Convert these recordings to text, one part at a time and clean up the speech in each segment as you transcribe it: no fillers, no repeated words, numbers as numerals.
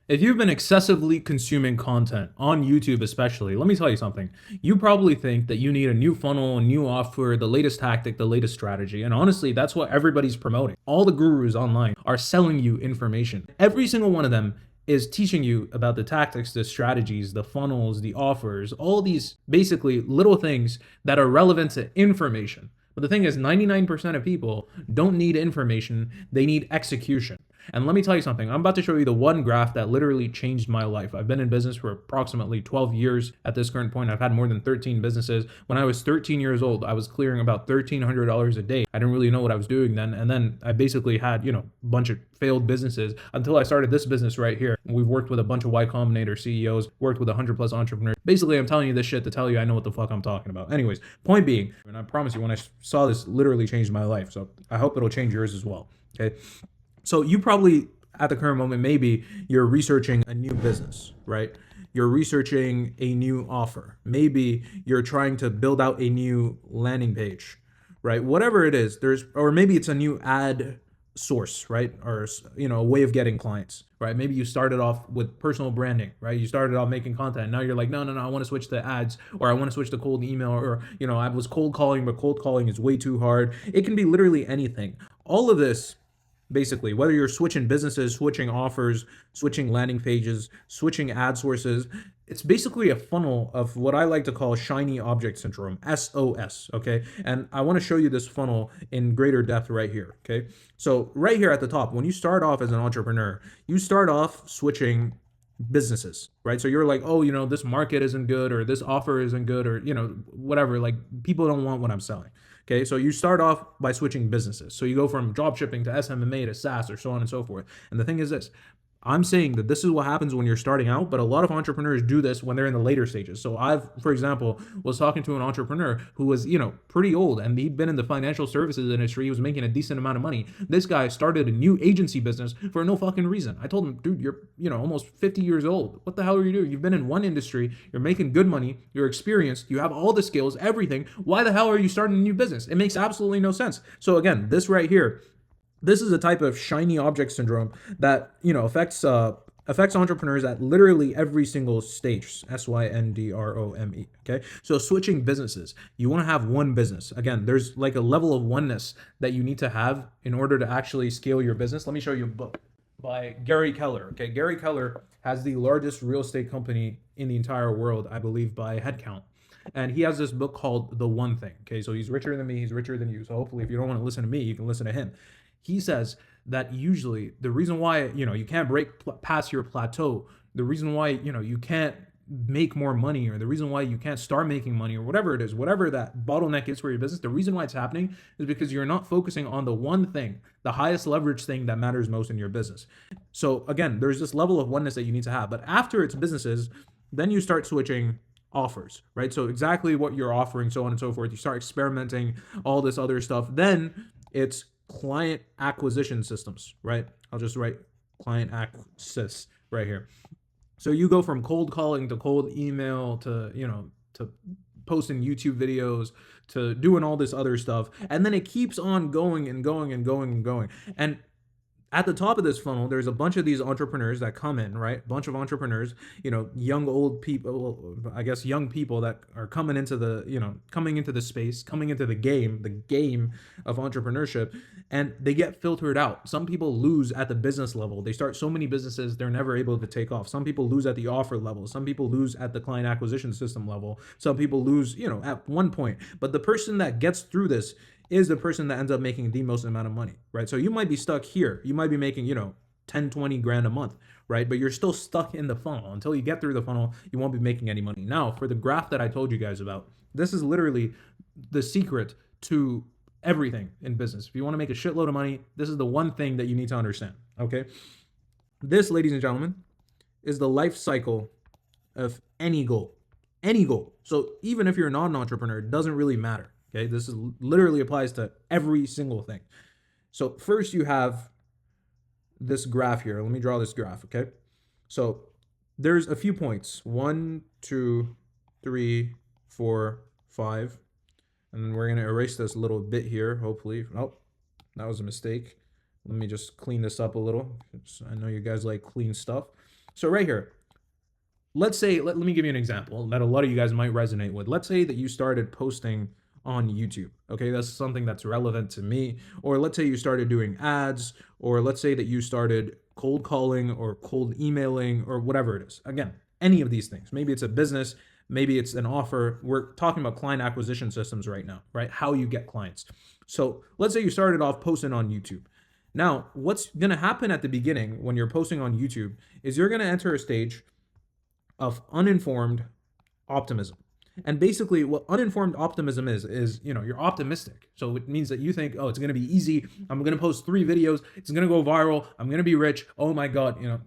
If you've been excessively consuming content on YouTube, especially, let me tell you something. You probably think that you need a new funnel, a new offer, the latest tactic, the latest strategy. And honestly, that's what everybody's promoting. All the gurus online are selling you information. Every single one of them is teaching you about the tactics, the strategies, the funnels, the offers, all these basically little things that are relevant to information. But the thing is, 99% of people don't need information, they need execution. And let me tell you something. I'm about to show you the one graph that literally changed my life. I've been in business for approximately 12 years at this current point. I've had more than 13 businesses. When I was 13 years old, I was clearing about $1,300 a day. I didn't really know what I was doing then. And then I basically had, a bunch of failed businesses until I started this business right here. We've worked with a bunch of Y Combinator CEOs, worked with 100 plus entrepreneurs. Basically, I'm telling you this shit to tell you I know what the fuck I'm talking about. Anyways, point being, and I promise you, when I saw this, literally changed my life. So I hope it'll change yours as well. Okay. So you probably at the current moment, maybe you're researching a new business, right? You're researching a new offer. Maybe you're trying to build out a new landing page, right? Whatever it is, or maybe it's a new ad source, right? Or, a way of getting clients, right? Maybe you started off with personal branding, right? You started off making content. Now you're like, no, I want to switch to ads, or I want to switch to cold email, or, I was cold calling, but cold calling is way too hard. It can be literally anything. All of this, basically, whether you're switching businesses, switching offers, switching landing pages, switching ad sources, it's basically a funnel of what I like to call shiny object syndrome, SOS. Okay. And I want to show you this funnel in greater depth right here. Okay. So, right here at the top, when you start off as an entrepreneur, you start off switching businesses, right? So you're like, oh, this market isn't good, or this offer isn't good, or, whatever. Like, people don't want what I'm selling. Okay, so you start off by switching businesses. So you go from drop shipping to SMMA to SaaS, or so on and so forth. And the thing is this, I'm saying that this is what happens when you're starting out, but a lot of entrepreneurs do this when they're in the later stages. So for example, was talking to an entrepreneur who was, pretty old, and he'd been in the financial services industry. He was making a decent amount of money. This guy started a new agency business for no fucking reason. I told him, dude, you're, almost 50 years old. What the hell are you doing? You've been in one industry. You're making good money. You're experienced. You have all the skills, everything. Why the hell are you starting a new business? It makes absolutely no sense. So again, this right here, this is a type of shiny object syndrome that affects entrepreneurs at literally every single stage. SYNDROME. Okay, so switching businesses, you want to have one business. Again, there's like a level of oneness that you need to have in order to actually scale your business. Let me show you a book by Gary Keller. Okay, Gary Keller has the largest real estate company in the entire world, I believe, by headcount. And he has this book called The One Thing. Okay, so he's richer than me, he's richer than you. So hopefully, if you don't want to listen to me, you can listen to him. He says that usually the reason why you can't break past your plateau, the reason why you can't make more money, or the reason why you can't start making money, or whatever it is, whatever that bottleneck is for your business, the reason why it's happening is because you're not focusing on the one thing, the highest leverage thing that matters most in your business. So again, there's this level of oneness that you need to have. But after it's businesses, then you start switching offers, right? So exactly what you're offering, so on and so forth. You start experimenting, all this other stuff. Then it's client acquisition systems, right? I'll just write client access right here. So you go from cold calling to cold email to, to posting YouTube videos to doing all this other stuff. And then it keeps on going and going and going and going. And at the top of this funnel, there's a bunch of these entrepreneurs that come in, right? A bunch of entrepreneurs, young, old people, I guess young people that are coming into coming into the space, coming into the game of entrepreneurship, and they get filtered out. Some people lose at the business level. They start so many businesses, they're never able to take off. Some people lose at the offer level. Some people lose at the client acquisition system level. Some people lose, at one point. But the person that gets through this is the person that ends up making the most amount of money, right? So you might be stuck here. You might be making, 10, 20 grand a month, right? But you're still stuck in the funnel. Until you get through the funnel, you won't be making any money. Now, for the graph that I told you guys about, this is literally the secret to everything in business. If you want to make a shitload of money, this is the one thing that you need to understand, okay? This, ladies and gentlemen, is the life cycle of any goal. Any goal. So even if you're not an entrepreneur, it doesn't really matter. Okay, this is literally applies to every single thing. So first you have this graph here. Let me draw this graph, okay? So there's a few points. 1, 2, 3, 4, 5. And then we're going to erase this little bit here, hopefully. Oh, that was a mistake. Let me just clean this up a little. I know you guys like clean stuff. So right here, let's say, let me give you an example that a lot of you guys might resonate with. Let's say that you started posting on YouTube. Okay, that's something that's relevant to me. Or let's say you started doing ads, or let's say that you started cold calling or cold emailing or whatever it is. Again, any of these things. Maybe it's a business, maybe it's an offer. We're talking about client acquisition systems right now, right? How you get clients. So let's say you started off posting on YouTube. Now, what's going to happen at the beginning when you're posting on YouTube is you're going to enter a stage of uninformed optimism. And basically what uninformed optimism is, you're optimistic. So it means that you think, oh, it's going to be easy. I'm going to post 3 videos. It's going to go viral. I'm going to be rich. Oh my God,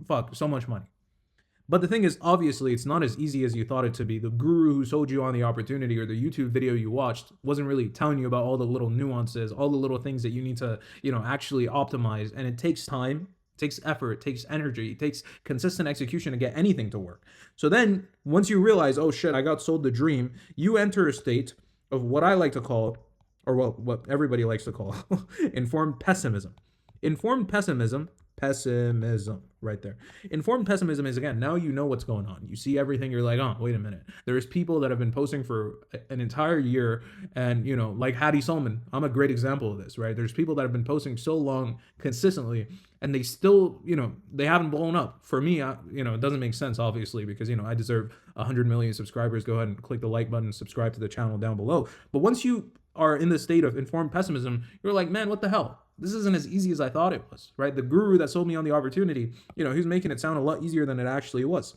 fuck, so much money. But the thing is, obviously, it's not as easy as you thought it to be. The guru who sold you on the opportunity or the YouTube video you watched wasn't really telling you about all the little nuances, all the little things that you need to, actually optimize. And it takes time, it takes effort, it takes energy, it takes consistent execution to get anything to work. So then once you realize, oh shit, I got sold the dream, you enter a state of what I like to call, or what everybody likes to call, informed pessimism. Informed pessimism right there. Informed pessimism is, again, now you know what's going on. You see everything, you're like, oh, wait a minute. There's people that have been posting for an entire year, and like Hattie Solomon, I'm a great example of this, right? There's people that have been posting so long consistently, and they still, they haven't blown up. For me, it doesn't make sense, obviously, because I deserve 100 million subscribers. Go ahead and click the like button, subscribe to the channel down below. But once you are in the state of informed pessimism, you're like, man, what the hell? This isn't as easy as I thought it was, right? The guru that sold me on the opportunity, he's making it sound a lot easier than it actually was.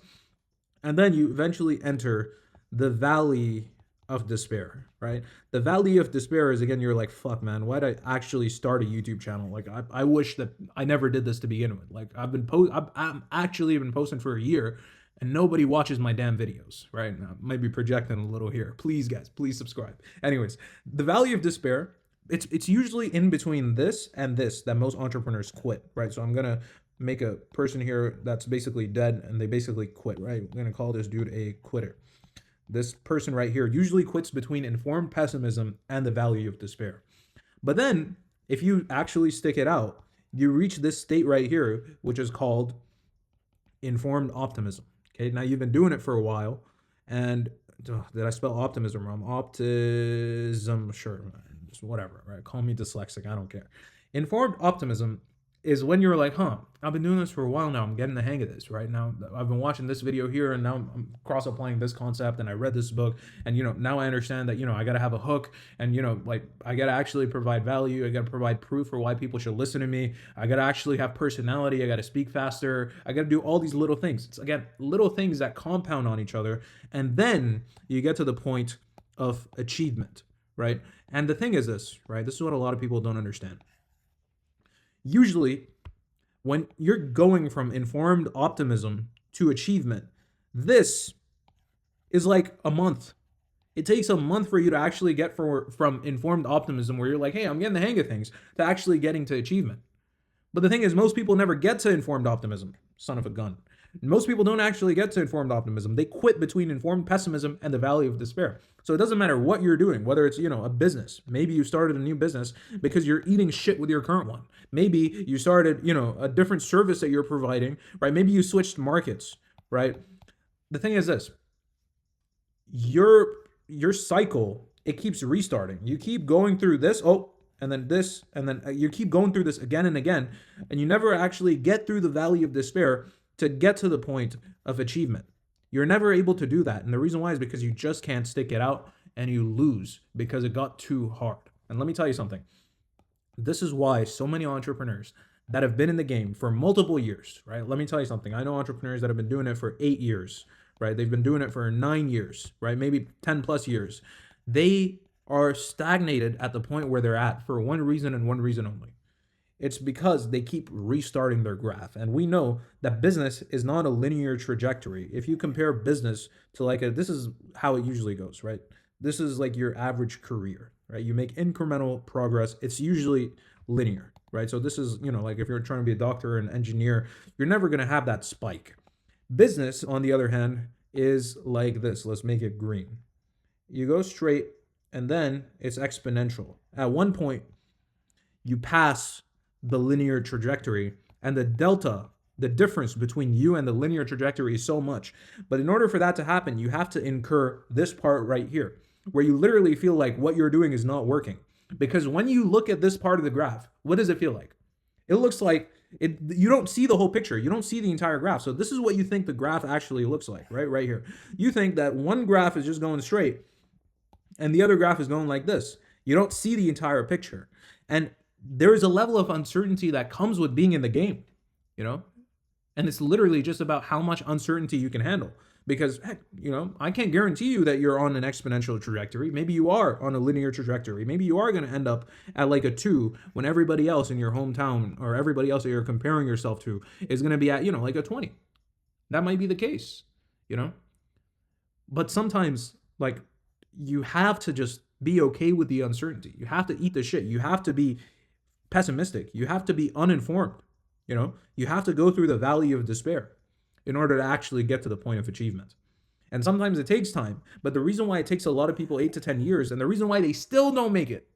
And then you eventually enter the valley of despair, right? The valley of despair is, again, you're like, fuck, man, why'd I actually start a YouTube channel? Like, I wish that I never did this to begin with. Like, I've actually been posting for a year, and nobody watches my damn videos, right? Now, I might be projecting a little here. Please, guys, please subscribe. Anyways, the valley of despair, it's usually in between this and this that most entrepreneurs quit, right? So I'm gonna make a person here that's basically dead and they basically quit, right? I'm gonna call this dude a quitter. This person right here usually quits between informed pessimism and the valley of despair. But then if you actually stick it out, you reach this state right here, which is called informed optimism. Okay, now you've been doing it for a while, and did I spell optimism wrong? Optism, sure, just whatever, right? Call me dyslexic, I don't care. Informed optimism is when you're like, I've been doing this for a while now. I'm getting the hang of this, right? Now I've been watching this video here, and now I'm cross-applying this concept, and I read this book, and now I understand that I got to have a hook, and like I got to actually provide value. I got to provide proof for why people should listen to me. I got to actually have personality. I got to speak faster. I got to do all these little things. It's, again, little things that compound on each other, and then you get to the point of achievement, right? And the thing is this, right? This is what a lot of people don't understand. Usually, when you're going from informed optimism to achievement, this is like a month. It takes a month for you to actually get from informed optimism, where you're like, hey, I'm getting the hang of things, to actually getting to achievement. But the thing is, most people never get to informed optimism. Son of a gun. Most people don't actually get to informed optimism. They quit between informed pessimism and the valley of despair. So it doesn't matter what you're doing, whether it's, a business. Maybe you started a new business because you're eating shit with your current one. Maybe you started, a different service that you're providing, right? Maybe you switched markets, right? The thing is this, your cycle, it keeps restarting. You keep going through this, and then this, and then you keep going through this again and again, and you never actually get through the valley of despair to get to the point of achievement. You're never able to do that. And the reason why is because you just can't stick it out, and you lose because it got too hard. And let me tell you something. This is why so many entrepreneurs that have been in the game for multiple years, right? Let me tell you something. I know entrepreneurs that have been doing it for 8 years, right? They've been doing it for 9 years, right? Maybe 10 plus years. They are stagnated at the point where they're at for one reason and one reason only. It's because they keep restarting their graph. And we know that business is not a linear trajectory. If you compare business to this is how it usually goes, right? This is like your average career, right? You make incremental progress. It's usually linear, right? So this is, like if you're trying to be a doctor or an engineer, you're never going to have that spike. Business, on the other hand, is like this. Let's make it green. You go straight, and then it's exponential. At one point, you pass the linear trajectory, and the delta The difference between you and the linear trajectory is so much. But in order for that to happen, you have to incur this part right here, where you literally feel like what you're doing is not working. Because when you look at this part of the graph, what does it feel like? It looks like you don't see the whole picture. You don't see the entire graph. So this is what you think the graph actually looks like, right here. You think that one graph is just going straight and the other graph is going like this. You don't see the entire picture. And there is a level of uncertainty that comes with being in the game, you know? And it's literally just about how much uncertainty you can handle. Because, heck, you know, I can't guarantee you that you're on an exponential trajectory. Maybe you are on a linear trajectory. Maybe you are going to end up at like a 2 when everybody else in your hometown or everybody else that you're comparing yourself to is going to be at, you know, like a 20. That might be the case, you know? But sometimes, like, you have to just be okay with the uncertainty. You have to eat the shit. You have to be pessimistic. You have to be uninformed. You know, you have to go through the valley of despair in order to actually get to the point of achievement. And sometimes it takes time, but the reason why it takes a lot of people 8 to 10 years and the reason why they still don't make it,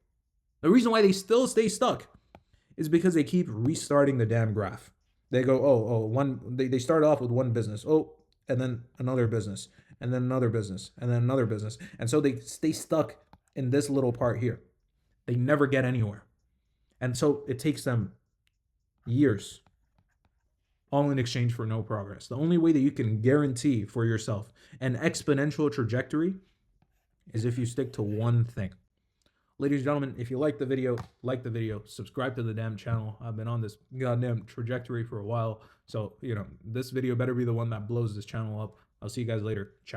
the reason why they still stay stuck is because they keep restarting the damn graph. They go, they start off with one business, and then another business, and then another business, and then another business. And so they stay stuck in this little part here. They never get anywhere. And so it takes them years, all in exchange for no progress. The only way that you can guarantee for yourself an exponential trajectory is if you stick to one thing. Ladies and gentlemen, if you like the video, subscribe to the damn channel. I've been on this goddamn trajectory for a while. So, you know, this video better be the one that blows this channel up. I'll see you guys later. Ciao.